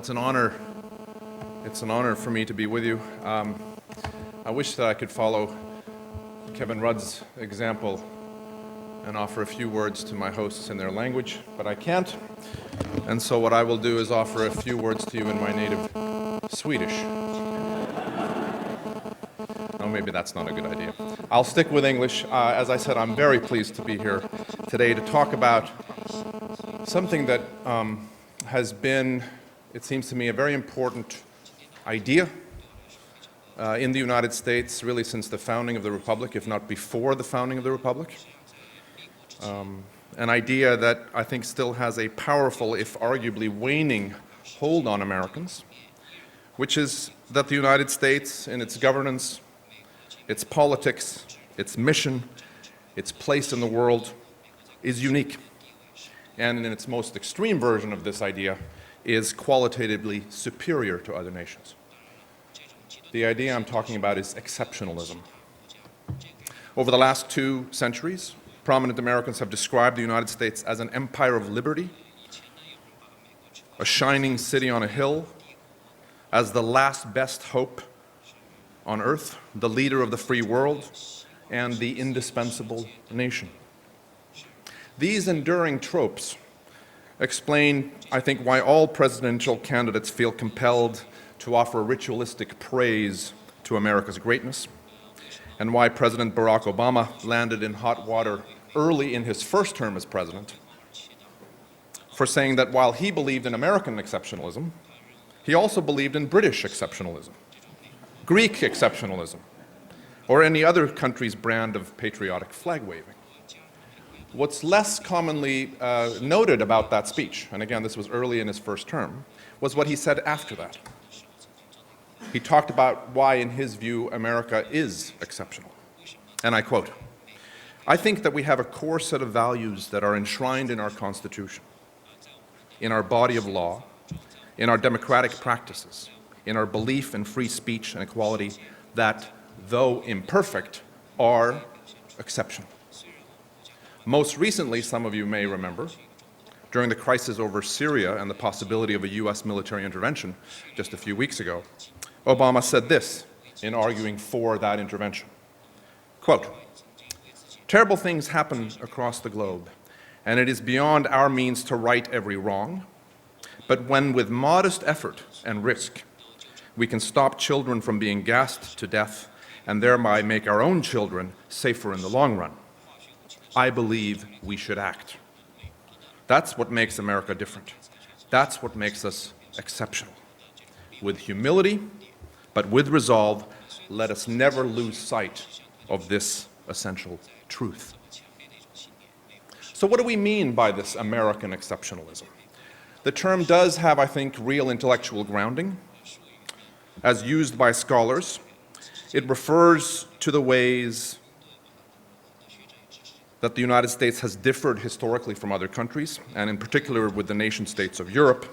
it's an honor. It's an honor for me to be with you. I wish that I could follow Kevin Rudd's example and offer a few words to my hosts in their language, but I can't. And so what I will do is offer a few words to you in my native Swedish. Oh, maybe that's not a good idea. I'll stick with English. As I said, I'm very pleased to be here today to talk about something that has been, it seems to me, a very important idea in the United States, really since the founding of the Republic, if not before the founding of the Republic. An idea that I think still has a powerful, if arguably waning, hold on Americans, which is that the United States, in its governance, its politics, its mission, its place in the world, is unique. And in its most extreme version of this idea, is qualitatively superior to other nations. The idea I'm talking about is exceptionalism. Over the last 2 centuries, prominent Americans have described the United States as an empire of liberty, a shining city on a hill, as the last best hope on earth, the leader of the free world, and the indispensable nation. These enduring tropes explain, I think, why all presidential candidates feel compelled to offer ritualistic praise to America's greatness, and why President Barack Obama landed in hot water early in his first term as president for saying that while he believed in American exceptionalism, he also believed in British exceptionalism, Greek exceptionalism, or any other country's brand of patriotic flag waving. What's less commonly noted about that speech, and again, this was early in his first term, was what he said after that. He talked about why, in his view, America is exceptional. And I quote, "I think that we have a core set of values that are enshrined in our Constitution, in our body of law, in our democratic practices, in our belief in free speech and equality that, though imperfect, are exceptional." Most recently, some of you may remember, during the crisis over Syria and the possibility of a US military intervention just a few weeks ago, Obama said this in arguing for that intervention. Quote, "Terrible things happen across the globe, and it is beyond our means to right every wrong. But when with modest effort and risk, we can stop children from being gassed to death and thereby make our own children safer in the long run, I believe we should act. That's what makes America different. That's what makes us exceptional. With humility, but with resolve, let us never lose sight of this essential truth." So what do we mean by this American exceptionalism? The term does have, I think, real intellectual grounding. As used by scholars, it refers to the ways that the United States has differed historically from other countries, and in particular with the nation-states of Europe.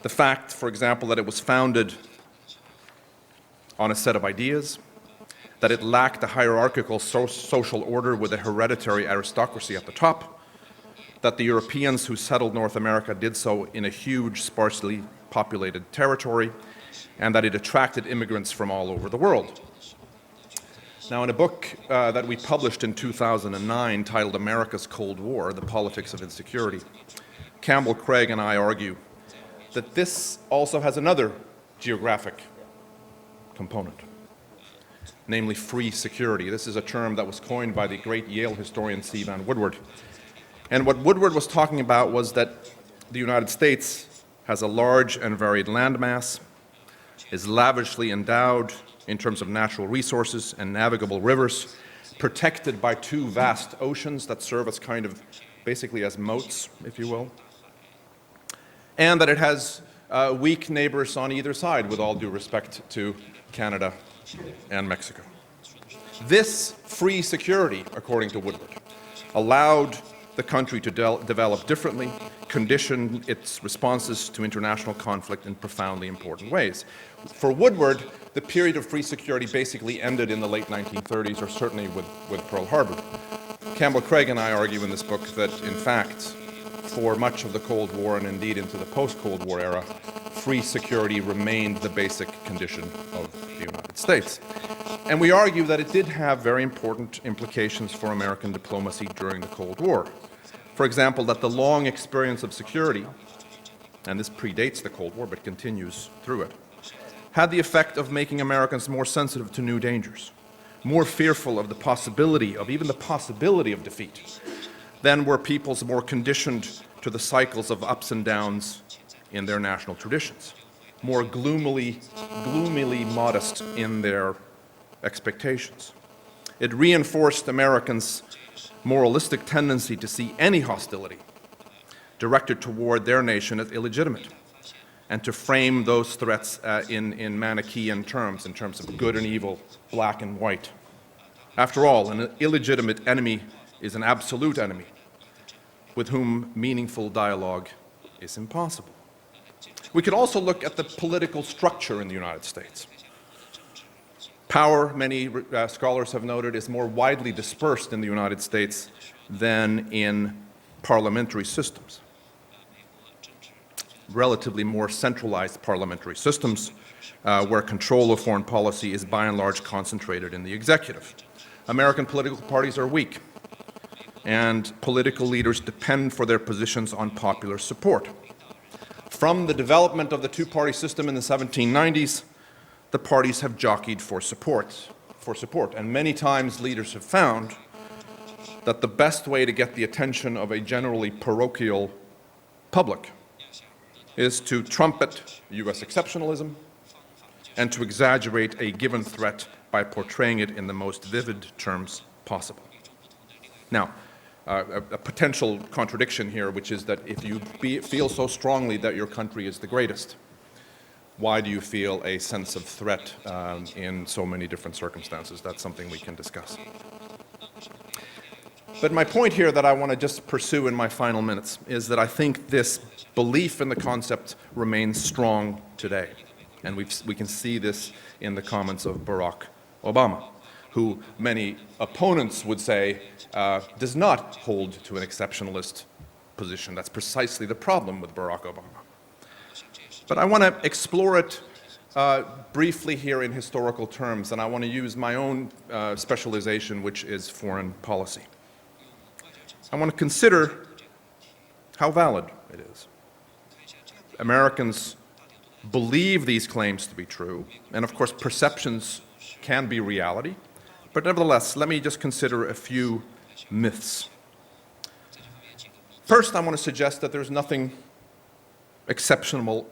The fact, for example, that it was founded on a set of ideas, that it lacked a hierarchical social order with a hereditary aristocracy at the top, that the Europeans who settled North America did so in a huge, sparsely populated territory, and that it attracted immigrants from all over the world. Now, in a book that we published in 2009 titled America's Cold War, The Politics of Insecurity, Campbell Craig and I argue that this also has another geographic component, namely free security. This is a term that was coined by the great Yale historian C. Vann Woodward. And what Woodward was talking about was that the United States has a large and varied landmass, is lavishly endowed in terms of natural resources and navigable rivers, protected by 2 vast oceans that serve as kind of basically as moats, if you will, and that it has weak neighbors on either side, with all due respect to Canada and Mexico. This free security, according to Woodward, allowed the country to develop differently, condition its responses to international conflict in profoundly important ways. For Woodward, the period of free security basically ended in the late 1930s, or certainly with Pearl Harbor. Campbell Craig and I argue in this book that, in fact, for much of the Cold War and indeed into the post-Cold War era, free security remained the basic condition of the United States. And we argue that it did have very important implications for American diplomacy during the Cold War. For example, that the long experience of security, and this predates the Cold War but continues through it, had the effect of making Americans more sensitive to new dangers, more fearful of the possibility of, even the possibility of defeat. Then were peoples more conditioned to the cycles of ups and downs in their national traditions, more gloomily modest in their expectations. It reinforced Americans' moralistic tendency to see any hostility directed toward their nation as illegitimate, and to frame those threats in Manichaean terms, in terms of good and evil, black and white. After all, an illegitimate enemy is an absolute enemy with whom meaningful dialogue is impossible. We could also look at the political structure in the United States. Power, many scholars have noted, is more widely dispersed in the United States than in parliamentary systems. Relatively more centralized parliamentary systems where control of foreign policy is by and large concentrated in the executive. American political parties are weak, and political leaders depend for their positions on popular support. From the development of the two-party system in the 1790s, the parties have jockeyed for support, and many times leaders have found that the best way to get the attention of a generally parochial public is to trumpet U.S. exceptionalism and to exaggerate a given threat by portraying it in the most vivid terms possible. Now, a potential contradiction here, which is that if you feel so strongly that your country is the greatest, why do you feel a sense of threat in so many different circumstances? That's something we can discuss. But my point here that I want to just pursue in my final minutes is that I think this belief in the concept remains strong today. And we can see this in the comments of Barack Obama, who many opponents would say does not hold to an exceptionalist position. That's precisely the problem with Barack Obama. But I want to explore it briefly here in historical terms, and I want to use my own specialization, which is foreign policy. I want to consider how valid it is. Americans believe these claims to be true, and of course perceptions can be reality, but nevertheless, let me just consider a few myths. First, I want to suggest that there's nothing exceptional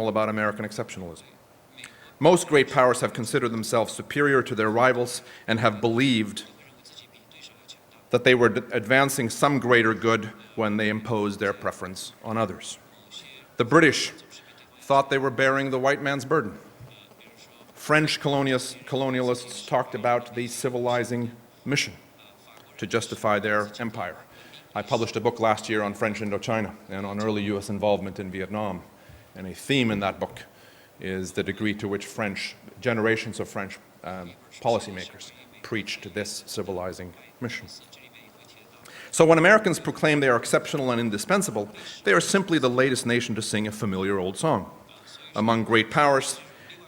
about American exceptionalism. Most great powers have considered themselves superior to their rivals and have believed that they were advancing some greater good when they imposed their preference on others. The British thought they were bearing the white man's burden. French colonialists talked about the civilizing mission to justify their empire. I published a book last year on French Indochina and on early U.S. involvement in Vietnam, and a theme in that book is the degree to which generations of French policymakers preached this civilizing mission. So when Americans proclaim they are exceptional and indispensable, they are simply the latest nation to sing a familiar old song. Among great powers,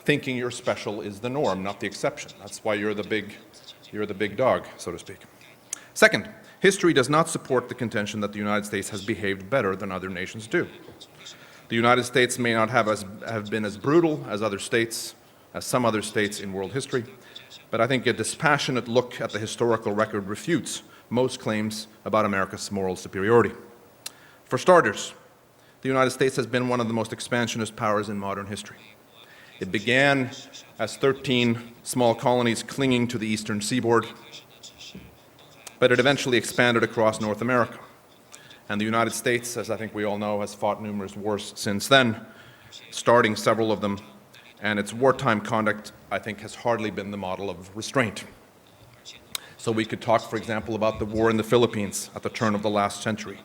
thinking you're special is the norm, not the exception. That's why you're the big dog, so to speak. Second, history does not support the contention that the United States has behaved better than other nations do. The United States may not have been as brutal as some other states in world history, but I think a dispassionate look at the historical record refutes most claims about America's moral superiority. For starters, the United States has been one of the most expansionist powers in modern history. It began as 13 small colonies clinging to the eastern seaboard, but it eventually expanded across North America. And the United States, as I think we all know, has fought numerous wars since then, starting several of them, and its wartime conduct, I think, has hardly been the model of restraint. So we could talk, for example, about the war in the Philippines at the turn of the last century,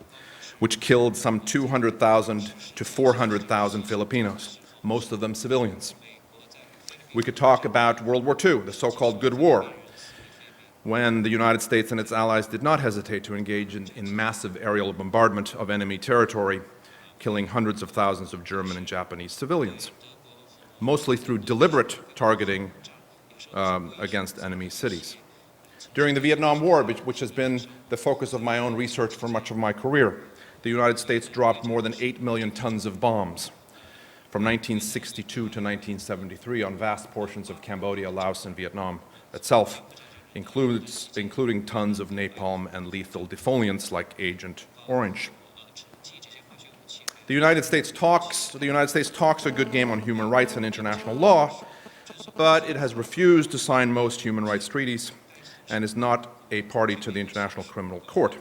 which killed some 200,000 to 400,000 Filipinos, most of them civilians. We could talk about World War II, the so-called Good War, when the United States and its allies did not hesitate to engage in massive aerial bombardment of enemy territory, killing hundreds of thousands of German and Japanese civilians, mostly through deliberate targeting against enemy cities. During the Vietnam War, which has been the focus of my own research for much of my career, the United States dropped more than 8 million tons of bombs from 1962 to 1973 on vast portions of Cambodia, Laos, and Vietnam itself, including tons of napalm and lethal defoliants like Agent Orange. The United States talks a good game on human rights and international law, but it has refused to sign most human rights treaties and is not a party to the International Criminal Court.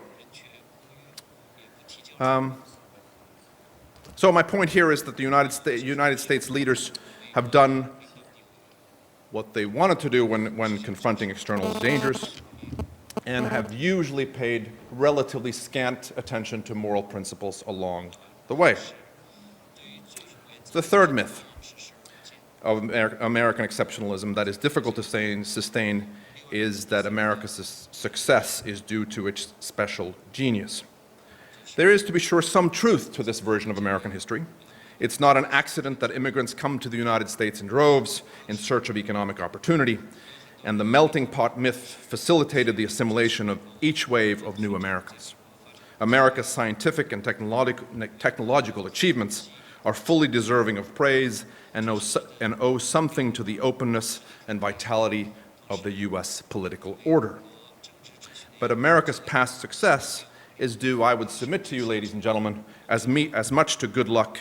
So my point here is that the United States leaders have done what they wanted to do when confronting external dangers, and have usually paid relatively scant attention to moral principles along the way. The third myth of American exceptionalism that is difficult to sustain is that America's success is due to its special genius. There is, to be sure, some truth to this version of American history. It's not an accident that immigrants come to the United States in droves in search of economic opportunity, and the melting pot myth facilitated the assimilation of each wave of new Americans. America's scientific and technological achievements are fully deserving of praise and owe something to the openness and vitality of the U.S. political order. But America's past success is due, I would submit to you, ladies and gentlemen, as much to good luck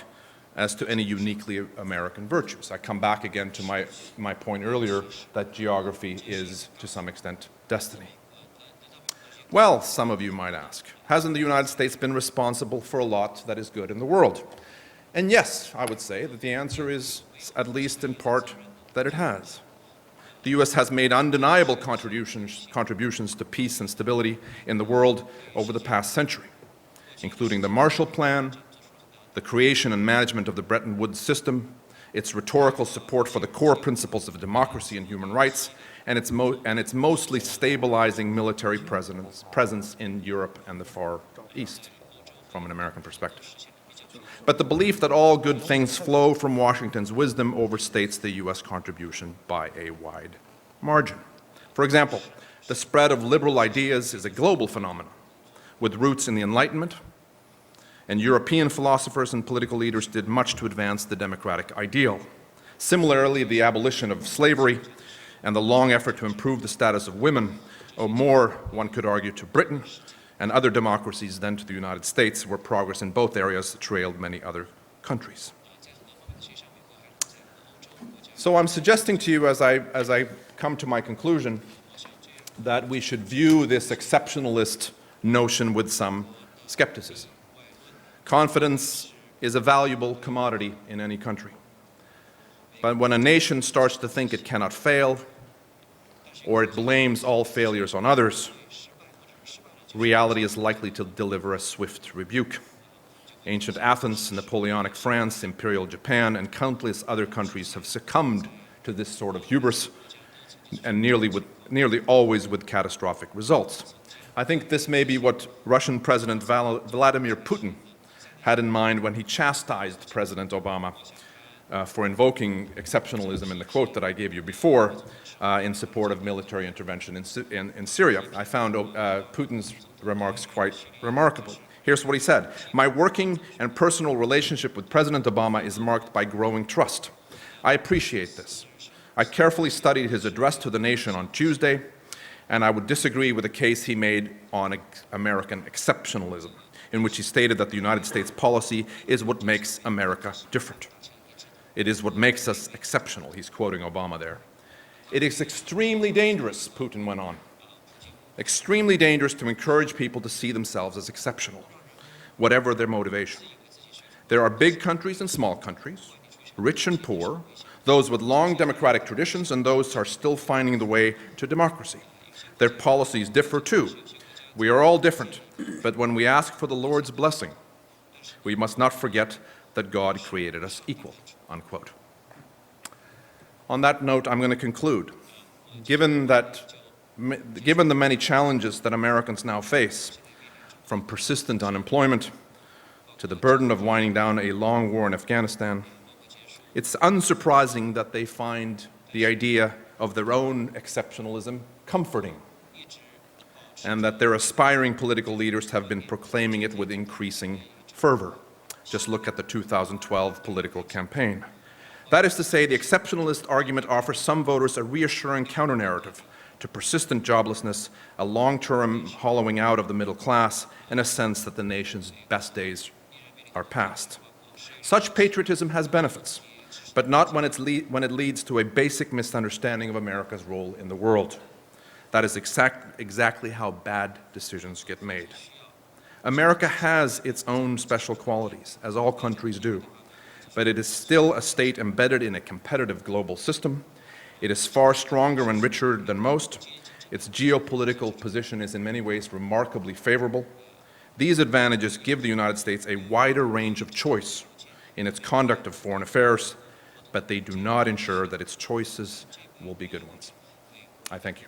as to any uniquely American virtues. I come back again to my point earlier that geography is, to some extent, destiny. Well, some of you might ask, hasn't the United States been responsible for a lot that is good in the world? And yes, I would say that the answer is, at least in part, that it has. The U.S. has made undeniable contributions to peace and stability in the world over the past century, including the Marshall Plan, the creation and management of the Bretton Woods system, its rhetorical support for the core principles of democracy and human rights, and its mostly stabilizing military presence in Europe and the Far East, from an American perspective. But the belief that all good things flow from Washington's wisdom overstates the U.S. contribution by a wide margin. For example, the spread of liberal ideas is a global phenomenon, with roots in the Enlightenment, and European philosophers and political leaders did much to advance the democratic ideal. Similarly, the abolition of slavery and the long effort to improve the status of women owe more, one could argue, to Britain and other democracies than to the United States, where progress in both areas trailed many other countries. So I'm suggesting to you, as I come to my conclusion, that we should view this exceptionalist notion with some skepticism. Confidence is a valuable commodity in any country. But when a nation starts to think it cannot fail, or it blames all failures on others, reality is likely to deliver a swift rebuke. Ancient Athens, Napoleonic France, Imperial Japan, and countless other countries have succumbed to this sort of hubris, and nearly always with catastrophic results. I think this may be what Russian President Vladimir Putin had in mind when he chastised President Obama for invoking exceptionalism in the quote that I gave you before in support of military intervention in Syria. I found Putin's remarks quite remarkable. Here's what he said: "My working and personal relationship with President Obama is marked by growing trust. I appreciate this. I carefully studied his address to the nation on Tuesday, and I would disagree with the case he made on American exceptionalism, in which he stated that the United States policy is what makes America different. It is what makes us exceptional." He's quoting Obama there. "It is extremely dangerous," Putin went on, "extremely dangerous to encourage people to see themselves as exceptional, whatever their motivation. There are big countries and small countries, rich and poor, those with long democratic traditions and those who are still finding the way to democracy. Their policies differ too. We are all different, but when we ask for the Lord's blessing, we must not forget that God created us equal," unquote. On that note, I'm going to conclude. Given that given the many challenges that Americans now face, from persistent unemployment to the burden of winding down a long war in Afghanistan, it's unsurprising that they find the idea of their own exceptionalism comforting, and that their aspiring political leaders have been proclaiming it with increasing fervor. Just look at the 2012 political campaign. That is to say, the exceptionalist argument offers some voters a reassuring counter-narrative to persistent joblessness, a long-term hollowing out of the middle class, and a sense that the nation's best days are past. Such patriotism has benefits, but not when it leads to a basic misunderstanding of America's role in the world. That is exactly how bad decisions get made. America has its own special qualities, as all countries do, but it is still a state embedded in a competitive global system. It is far stronger and richer than most. Its geopolitical position is in many ways remarkably favorable. These advantages give the United States a wider range of choice in its conduct of foreign affairs, but they do not ensure that its choices will be good ones. I thank you.